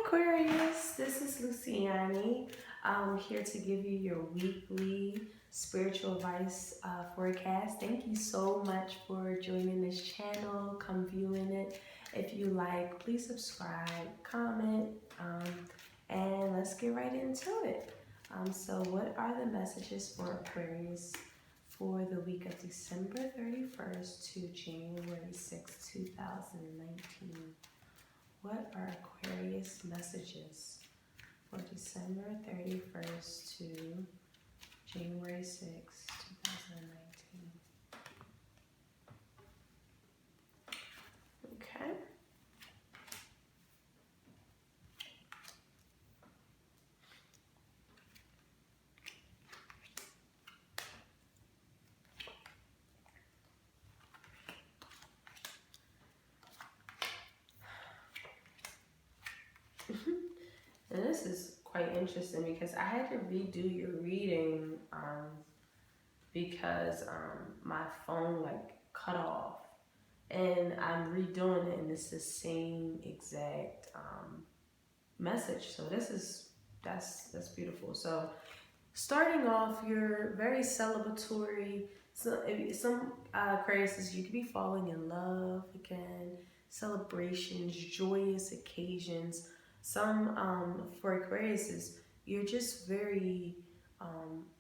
Aquarius, this is Luciani. I'm here to give you your weekly spiritual advice forecast. Thank you so much for joining this channel. Come viewing it. If you like, please subscribe, comment, and let's get right into it. So what are the messages for Aquarius for the week of December 31st to January 6th, 2019? What are Aquarius messages for December 31st to January 6th, 2019? Okay. And this is quite interesting because I had to redo your reading because my phone cut off, and I'm redoing it and it's the same exact message. So that's beautiful. So starting off, you're very celebratory. So some Aquarius, you could be falling in love again, celebrations, joyous occasions. Some for Aquarius, you're just very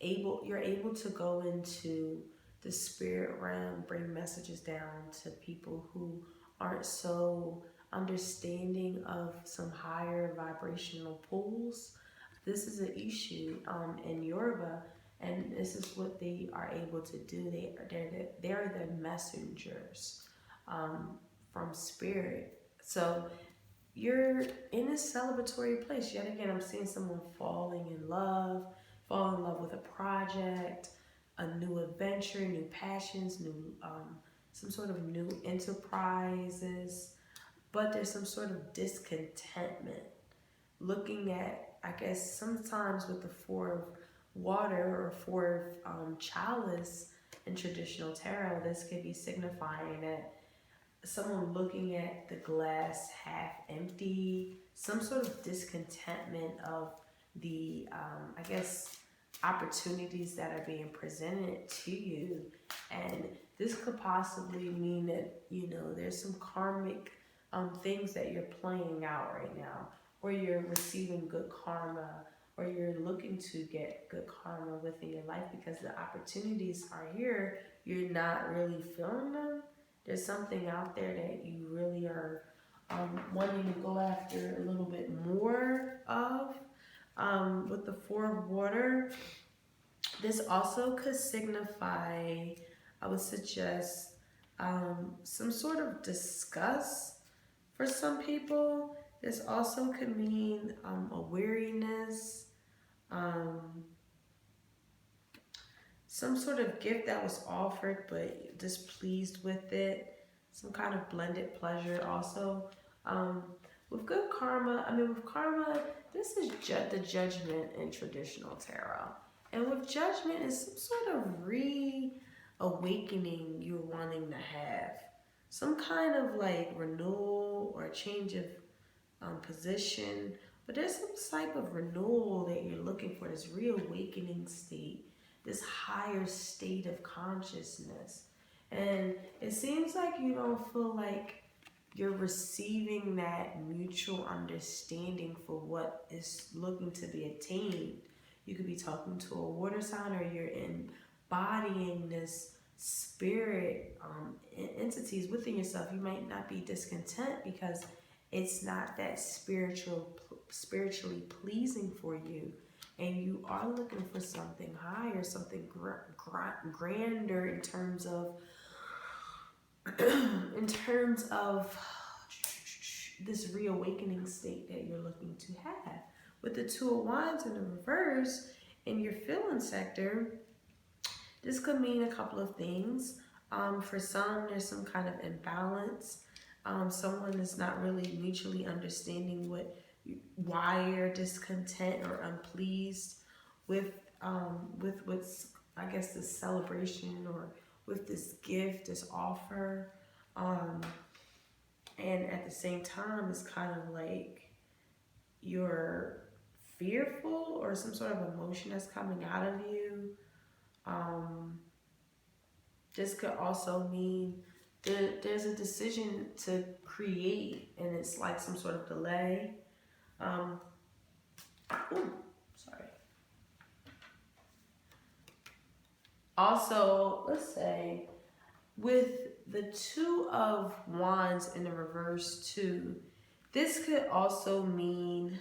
you're able to go into the spirit realm, bring messages down to people who aren't so understanding of some higher vibrational pulls. This is an issue in Yoruba, and this is what they are able to do. They're the messengers from spirit. So you're in a celebratory place. Yet again, I'm seeing someone fall in love with a project, a new adventure, new passions, new some sort of new enterprises. But there's some sort of discontentment. Looking at, I guess, sometimes with the Four of Water or Four of Chalice in traditional tarot, this could be signifying that someone looking at the glass half empty, some sort of discontentment of the, I guess, opportunities that are being presented to you. And this could possibly mean that, there's some karmic things that you're playing out right now, or you're receiving good karma, or you're looking to get good karma within your life because the opportunities are here. You're not really feeling them. There's something out there that you really are wanting to go after a little bit more of. With the Four of Water, this also could signify, I would suggest, some sort of disgust for some people. This also could mean a weariness, some sort of gift that was offered but displeased with it, some kind of blended pleasure also. With good karma, with karma, this is the judgment in traditional tarot. And with judgment, it's some sort of reawakening you're wanting to have. Some kind of renewal or change of position. But there's some type of renewal that you're looking for, this reawakening state, this higher state of consciousness. And it seems like you don't feel like you're receiving that mutual understanding for what is looking to be attained. You could be talking to a water sign, or you're embodying this spirit entities within yourself. You might not be discontent because it's not that spiritually pleasing for you. And you are looking for something higher, something grander in terms of this reawakening state that you're looking to have. With the Two of Wands in the reverse in your feeling sector, this could mean a couple of things. For some, there's some kind of imbalance. Someone is not really mutually understanding why you're discontent or unpleased with what's, I guess, this celebration or with this gift, this offer. And at the same time, it's kind of like you're fearful or some sort of emotion that's coming out of you. This could also mean there's a decision to create and it's like some sort of delay. Ooh, sorry. Also, let's say with the Two of Wands in the reverse too, this could also mean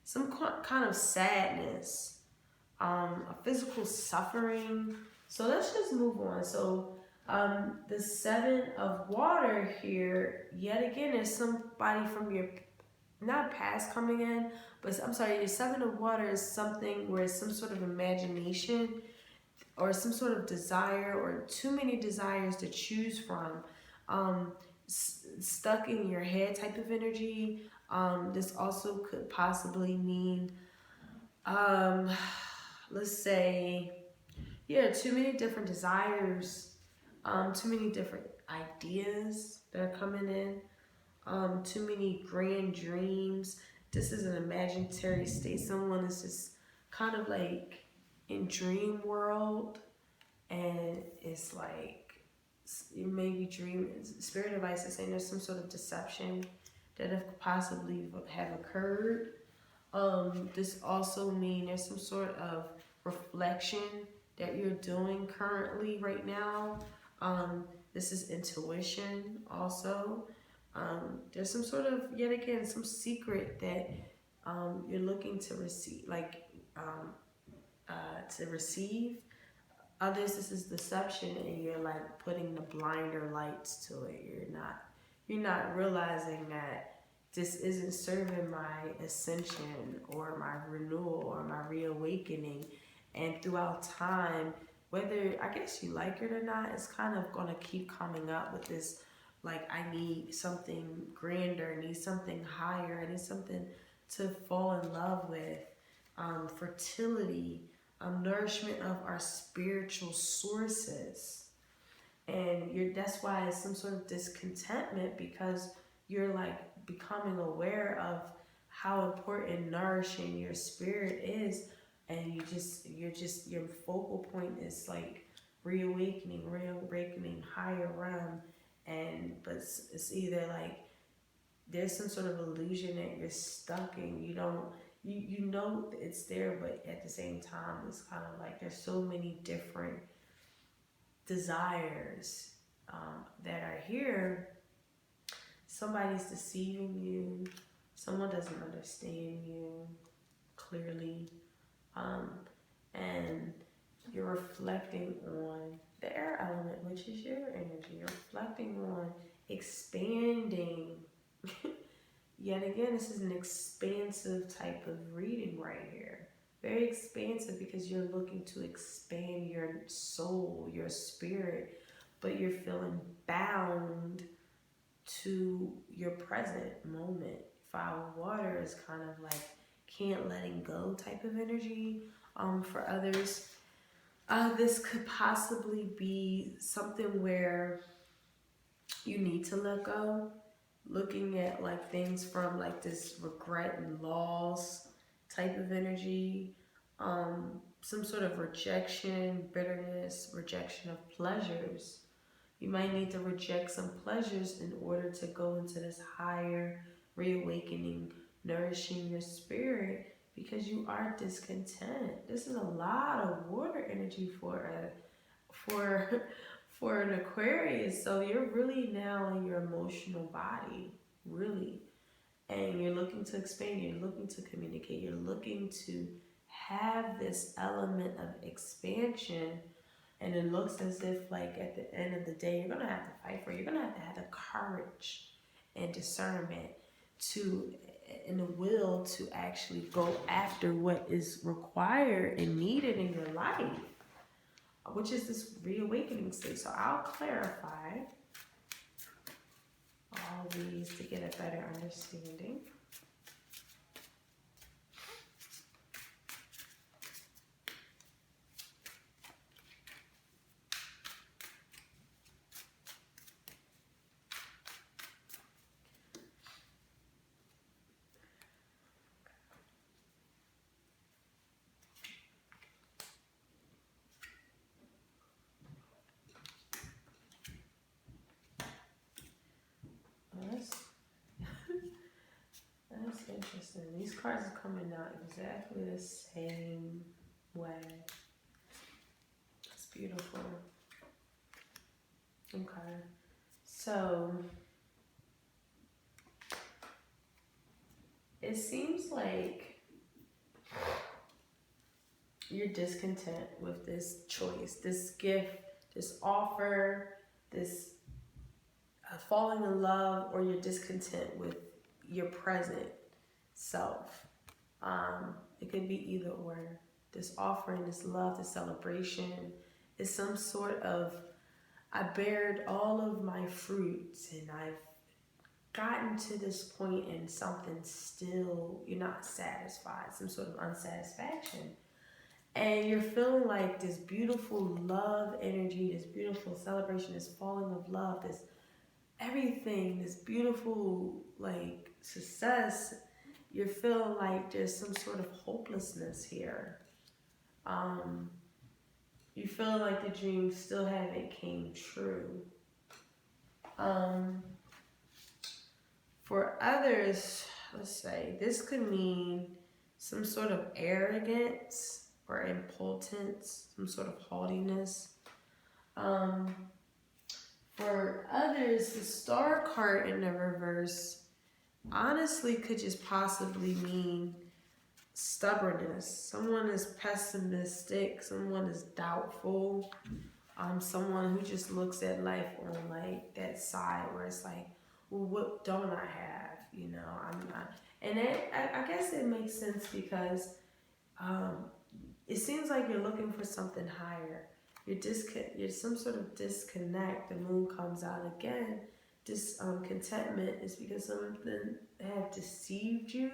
some kind of sadness, a physical suffering. So let's just move on. So the Seven of Water here, yet again, is somebody from your, not past coming in, but I'm sorry, your Seven of Water is something where it's some sort of imagination or some sort of desire or too many desires to choose from. Stuck in your head type of energy. This also could possibly mean, let's say, yeah, too many different desires, too many different ideas that are coming in, too many grand dreams. This is an imaginary state. Someone is just kind of like in dream world, and it's like you maybe dream. Spirit advice is saying there's some sort of deception that have possibly have occurred. This also means there's some sort of reflection that you're doing currently right now. This is intuition also. There's some sort of, yet again, some secret that you're looking to receive, like to receive. Others, this is deception, and you're like putting the blinder lights to it. You're not realizing that this isn't serving my ascension or my renewal or my reawakening. And throughout time, whether I guess you like it or not, it's kind of gonna keep coming up with this, like, I need something grander, I need something higher, I need something to fall in love with. Fertility, nourishment of our spiritual sources. And that's why it's some sort of discontentment, because you're like becoming aware of how important nourishing your spirit is, and your focal point is like reawakening higher realm. But it's either like there's some sort of illusion that you're stuck in. You know it's there, but at the same time it's kind of like there's so many different desires that are here. Somebody's deceiving you, someone doesn't understand you clearly, and you're reflecting on the air element, which is your energy. You're reflecting on expanding. Yet again, this is an expansive type of reading right here. Very expansive, because you're looking to expand your soul, your spirit, but you're feeling bound to your present moment. Fire water is kind of like can't letting go type of energy. For others, this could possibly be something where you need to let go. Looking at like things from like this regret and loss type of energy, some sort of rejection, bitterness, rejection of pleasures. You might need to reject some pleasures in order to go into this higher reawakening, nourishing your spirit, because you are discontent. This is a lot of water energy for an Aquarius. So you're really now in your emotional body, really. And you're looking to expand, you're looking to communicate, you're looking to have this element of expansion. And it looks as if like at the end of the day, you're gonna have to fight for it. You're gonna have the courage and discernment and the will to actually go after what is required and needed in your life, which is this reawakening state. So I'll clarify all these to get a better understanding. these cards are coming out exactly the same way. It's beautiful. Okay. So it seems like you're discontent with this choice, this gift, this offer, this falling in love, or you're discontent with your present self. It could be either or. This offering, this love, this celebration is some sort of, I bared all of my fruits and I've gotten to this point and something still, you're not satisfied, some sort of unsatisfaction. And you're feeling like this beautiful love energy, this beautiful celebration, this falling of love, this everything, this beautiful like success. You're feeling like there's some sort of hopelessness here. You feel like the dreams still haven't came true. For others, let's say, this could mean some sort of arrogance or impotence, some sort of haughtiness. For others, the Star card in the reverse honestly could just possibly mean stubbornness. Someone is pessimistic, someone is doubtful, someone who just looks at life on like that side where it's like, well, what don't I have? You know, I'm not. And I guess it makes sense because it seems like you're looking for something higher. You're some sort of disconnect. The moon comes out again. Contentment is because something have deceived you.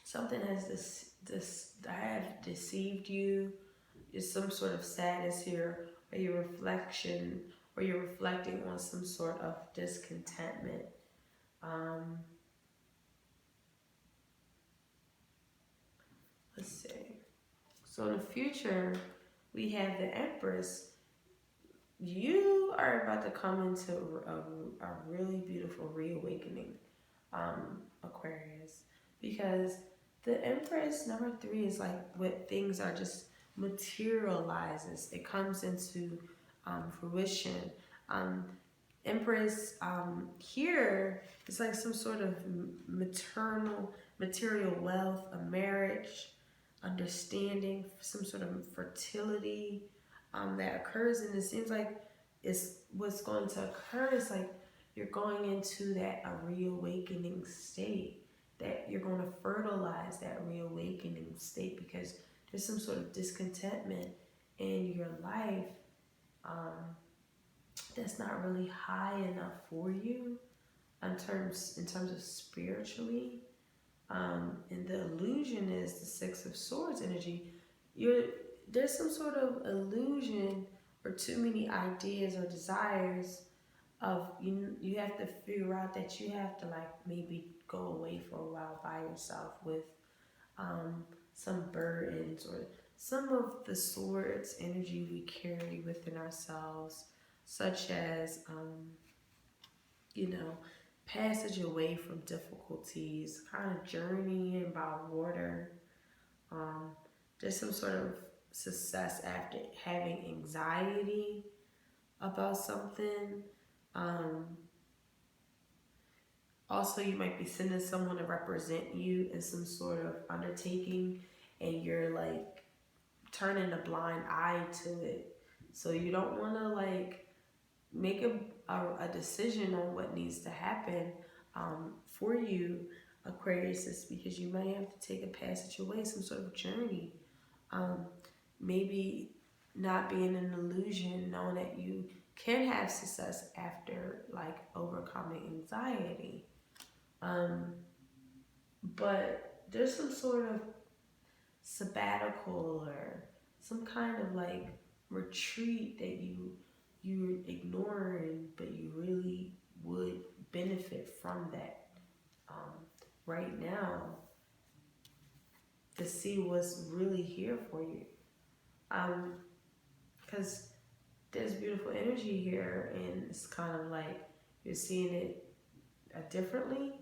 Something has have deceived you. There's some sort of sadness here, or your reflection, or you're reflecting on some sort of discontentment. Let's see. So in the future, we have the Empress. You are about to come into a really beautiful reawakening, Aquarius, because the Empress, number 3, is like what things are just materializes. It comes into fruition. Empress here is like some sort of material wealth, a marriage, understanding, some sort of fertility that occurs, and it seems like it's what's going to occur is like you're going into that a reawakening state, that you're going to fertilize that reawakening state because there's some sort of discontentment in your life that's not really high enough for you in terms of spiritually. And the illusion is the 6 of Swords energy. There's some sort of illusion or too many ideas or desires of you have to figure out that you have to like maybe go away for a while by yourself with some burdens or some of the swords energy we carry within ourselves, such as passage away from difficulties, kind of journeying by water. There's some sort of success after having anxiety about something. Also, you might be sending someone to represent you in some sort of undertaking, and you're like turning a blind eye to it. So you don't want to like make a decision on what needs to happen for you, Aquarius, is because you might have to take a passage away, some sort of journey. Maybe not being an illusion, knowing that you can have success after like overcoming anxiety. But there's some sort of sabbatical or some kind of like retreat that you're ignoring, but you really would benefit from that right now to see what's really here for you. Because there's beautiful energy here, and it's kind of like you're seeing it differently.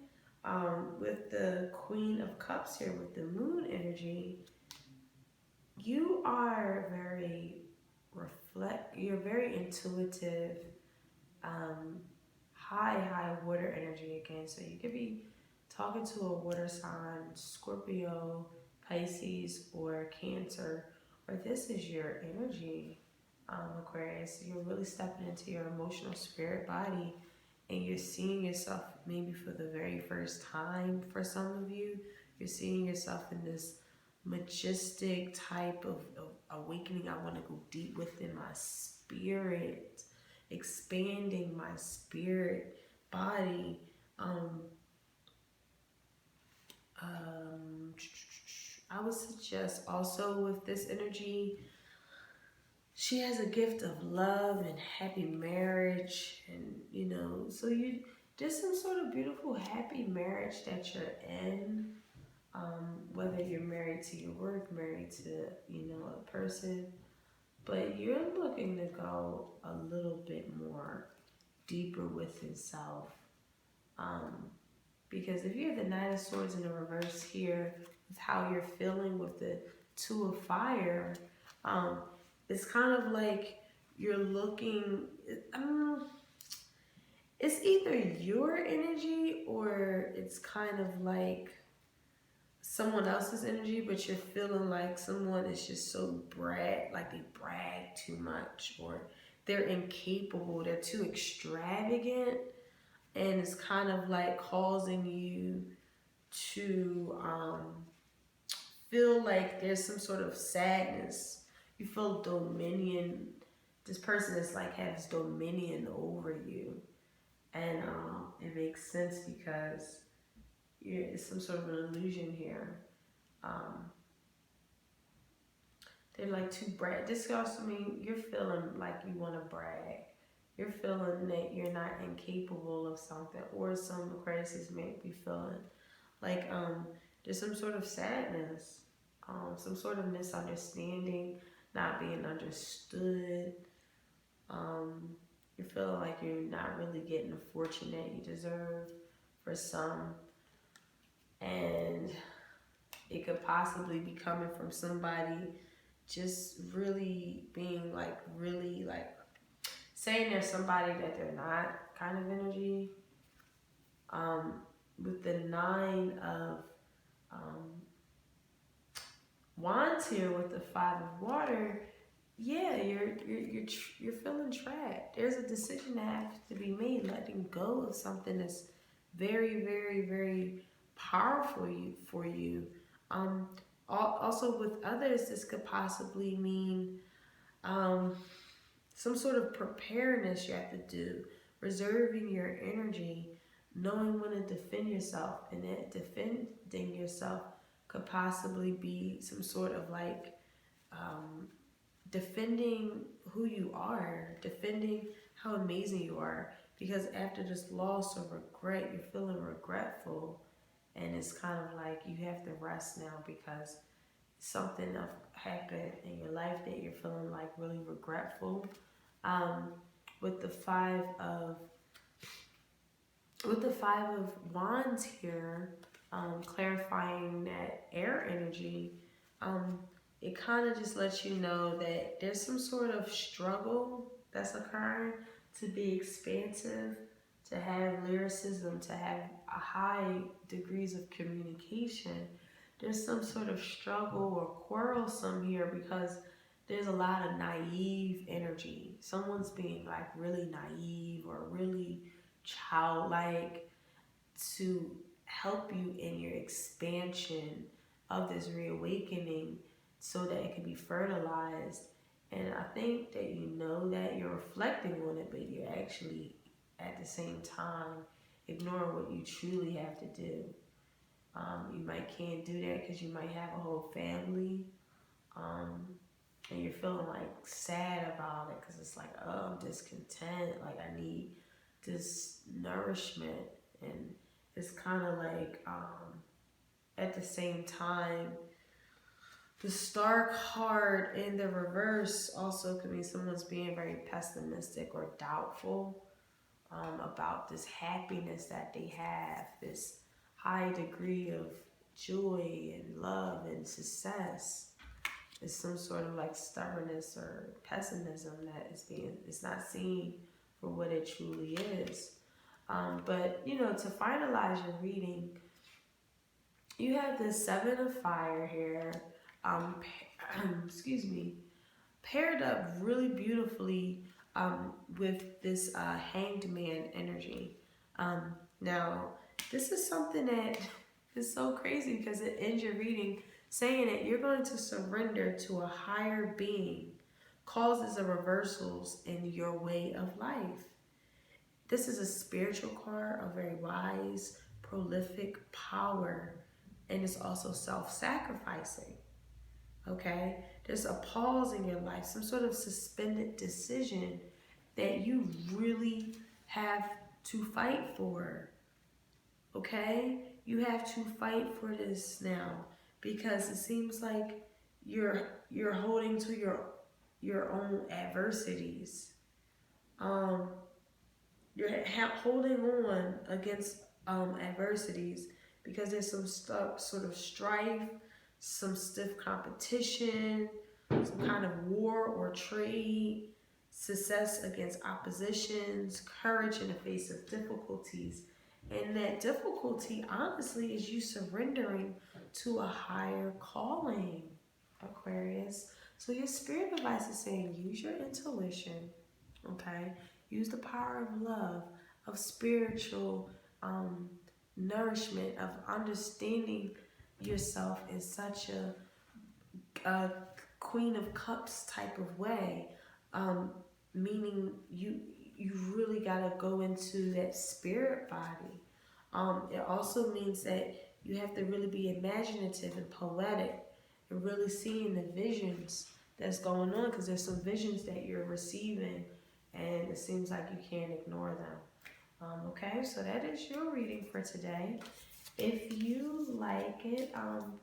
With the Queen of Cups here, with the Moon energy, you are you're very intuitive, um, high water energy again. So you could be talking to a water sign, Scorpio, Pisces, or Cancer, or this is your energy, Aquarius. You're really stepping into your emotional spirit body, and you're seeing yourself maybe for the very first time for some of you. You're seeing yourself in this majestic type of awakening. I want to go deep within my spirit, expanding my spirit body. Um, um, I would suggest also with this energy, she has a gift of love and happy marriage, and so there's some sort of beautiful happy marriage that you're in. Whether you're married to your work, married to a person, but you're looking to go a little bit more deeper within self. Um, because if you have the Nine of Swords in the reverse here, with how you're feeling with the Two of Fire, um, it's kind of like you're looking. It's either your energy or it's kind of like someone else's energy, but you're feeling like someone is just so like they brag too much, or they're incapable, they're too extravagant, and it's kind of like causing you to feel like there's some sort of sadness. You feel dominion. This person is like has dominion over you, and it makes sense because it's some sort of an illusion here. Um, they're like too brag. This also means you're feeling like you want to brag. You're feeling that you're not incapable of something, or some Aquarius may be feeling like there's some sort of sadness, some sort of misunderstanding, not being understood. You're feeling like you're not really getting the fortune that you deserve for some, and it could possibly be coming from somebody just really being like really like saying they're somebody that they're not, kind of energy. With the Nine of Wands here with the Five of Water, yeah, you're feeling trapped. There's a decision that has to be made, letting go of something that's very powerful for you. Also with others, this could possibly mean some sort of preparedness you have to do, reserving your energy, knowing when to defend yourself, and that defending yourself could possibly be some sort of like defending who you are, defending how amazing you are. Because after this loss or regret, you're feeling regretful, and it's kind of like you have to rest now because something happened in your life that you're feeling like really regretful. Um, with the five of Wands here, clarifying that air energy, it kind of just lets you know that there's some sort of struggle that's occurring to be expansive, to have lyricism, to have a high degrees of communication. There's some sort of struggle or quarrelsome here because there's a lot of naive energy. Someone's being like really naive or really childlike to help you in your expansion of this reawakening so that it can be fertilized. And I think that you know that you're reflecting on it, but you're actually at the same time ignoring what you truly have to do. You might can't do that because you might have a whole family, and you're feeling like sad about it because it's like, oh, I'm discontent, like I need this nourishment. And it's kind of like at the same time, the Star card in the reverse also could mean someone's being very pessimistic or doubtful. A about this happiness that they have, this high degree of joy and love and success. It's some sort of like stubbornness or pessimism that it's not seen for what it truly is. But you know, to finalize your reading, you have the Seven of Fire here. Excuse me, paired up really beautifully with this Hanged Man energy. Now, this is something that is so crazy because it ends your reading saying that you're going to surrender to a higher being, causes of reversals in your way of life. This is a spiritual card, a very wise, prolific power, and it's also self-sacrificing. Okay? There's a pause in your life, some sort of suspended decision that you really have to fight for. Okay? You have to fight for this now because it seems like you're holding to your own adversities. You're holding on against adversities because there's some sort of strife, some stiff competition, some kind of war or trade, success against oppositions, courage in the face of difficulties. And that difficulty, honestly, is you surrendering to a higher calling, Aquarius. So your spirit advice is saying use your intuition, okay? Use the power of love, of spiritual nourishment, of understanding yourself in such a Queen of Cups type of way, meaning you really got to go into that spirit body. It also means that you have to really be imaginative and poetic and really seeing the visions that's going on, because there's some visions that you're receiving and it seems like you can't ignore them. Okay, so that is your reading for today. If you like it,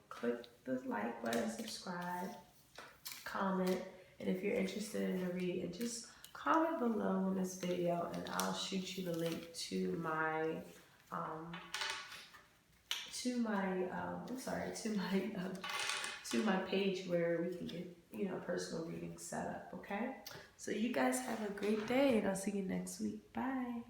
click the like button, subscribe, comment, and if you're interested in the reading, just comment below on this video and I'll shoot you the link to my page where we can get, you know, personal readings set up. Okay, so you guys have a great day and I'll see you next week. Bye.